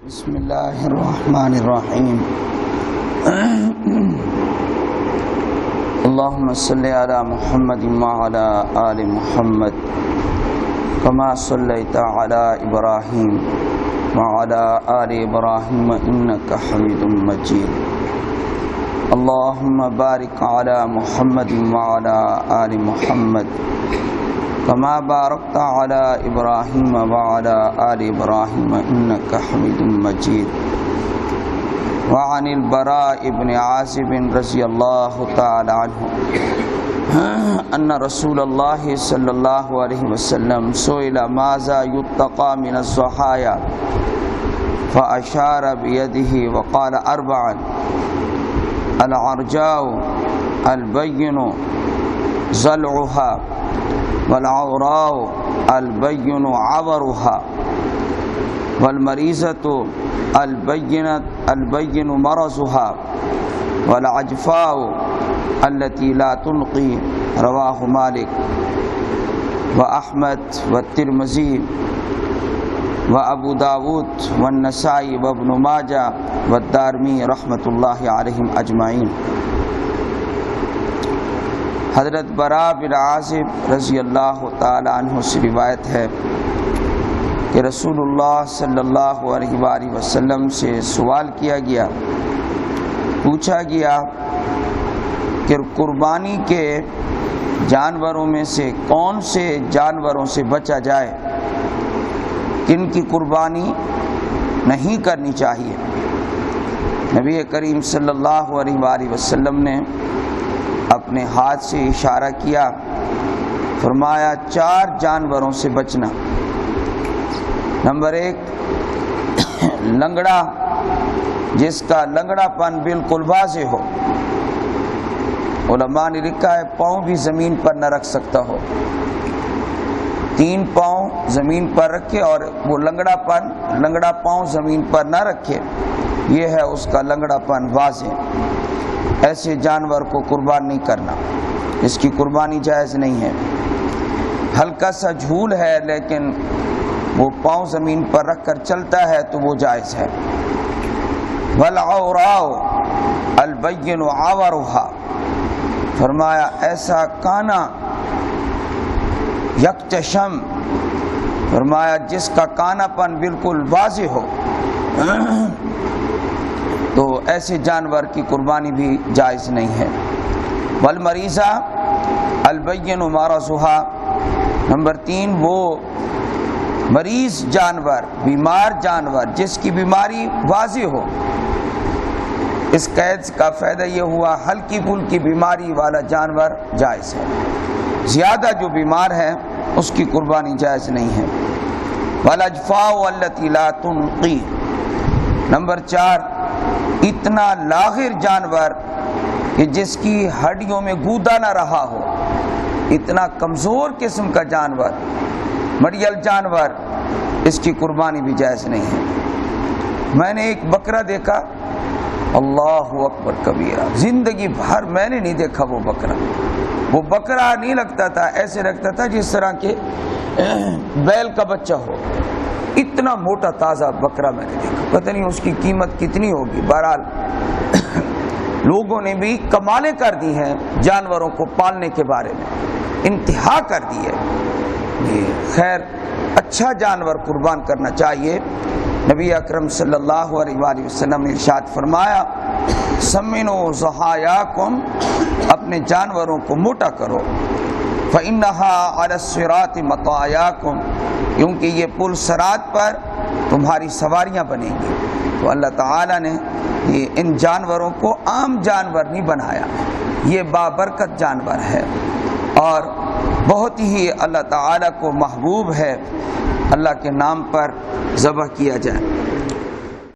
بسم اللہ الرحمن الرحیم اللہم صلی علی محمد وعلی آل محمد کما صلیت علی ابراہیم وعلی آل ابراہیم انک حمید مجید اللہم بارک علی محمد وعلی آل محمد کما بارکت علی ابراہیم وعلی آل ابراہیم انک حمید مجید وعن البراء بن عازب رضی اللہ تعالی عنہ ان رسول اللہ صلی اللہ علیہ وسلم سئل ماذا یتقى من الضحایا فاشار بیدہ وقال اربعا العرجاء البین ضلعها والعوراء البین عورها والمریضة البین مرضها والعجفاء التي لا تنقي رواہ مالک وأحمد والترمذی وابو داود والنسائی وابن ماجہ والدارمی رحمۃ اللہ علیہم اجمعین۔ حضرت براء بن عازب رضی اللہ تعالی عنہ سے روایت ہے کہ رسول اللہ صلی اللہ علیہ وآلہ وسلم سے سوال کیا گیا، پوچھا گیا کہ قربانی کے جانوروں میں سے کون سے جانوروں سے بچا جائے، کن کی قربانی نہیں کرنی چاہیے۔ نبی کریم صلی اللہ علیہ وآلہ وسلم نے اپنے ہاتھ سے اشارہ کیا، فرمایا 4 جانوروں سے بچنا۔ نمبر 1 لنگڑا، جس کا لنگڑا پن بالکل واضح ہو، علماء نے لکھا ہے پاؤں بھی زمین پر نہ رکھ سکتا ہو، 3 پاؤں زمین پر رکھے اور وہ لنگڑا پاؤں زمین پر نہ رکھے، یہ ہے اس کا لنگڑا پن واضح۔ ایسے جانور کو قربان نہیں کرنا، اس کی قربانی جائز نہیں ہے۔ ہلکا سا جھول ہے لیکن وہ پاؤں زمین پر رکھ کر چلتا ہے تو وہ جائز ہے۔ والعوراء البین عورها، فرمایا ایسا کانا یکتشم، فرمایا جس کا کانا پن بالکل واضح ہو، تو ایسے جانور کی قربانی بھی جائز نہیں ہے۔ والمریضہ البین مرضها، نمبر 3 وہ مریض جانور، بیمار جانور جس کی بیماری واضح ہو۔ اس قید کا فائدہ یہ ہوا ہلکی پھلکی بیماری والا جانور جائز ہے، زیادہ جو بیمار ہے اس کی قربانی جائز نہیں ہے۔ والاجفاء التي لا تنقي، نمبر 4 اتنا لاغر جانور کہ جس کی ہڈیوں میں گودا نہ رہا ہو، اتنا کمزور قسم کا جانور، مڑیل جانور، اس کی قربانی بھی جائز نہیں ہے۔ میں نے ایک بکرا دیکھا، اللہ اکبر کبیرہ، زندگی بھر میں نے نہیں دیکھا وہ بکرا۔ وہ بکرا نہیں لگتا تھا، ایسے لگتا تھا جس طرح کے بیل کا بچہ ہو، اتنا موٹا تازہ بکرا میں نے دیکھا۔ پتہ نہیں اس کی قیمت کتنی ہوگی۔ بہرحال لوگوں نے بھی کمالیں کر دی ہیں جانوروں کو پالنے کے بارے میں، انتہا کر دی ہے۔ خیر اچھا جانور قربان کرنا چاہیے۔ نبی اکرم صلی اللہ علیہ وآلہ وسلم نے ارشاد فرمایا سمنوا ضحایاکم، اپنے جانوروں کو موٹا کرو، فإنها علی الصراط مطایاکم، کیونکہ یہ پل صراط پر تمہاری سواریاں بنیں گی۔ تو اللہ تعالیٰ نے یہ ان جانوروں کو عام جانور نہیں بنایا، یہ بابرکت جانور ہے اور بہت ہی اللہ تعالیٰ کو محبوب ہے اللہ کے نام پر ذبح کیا جائے۔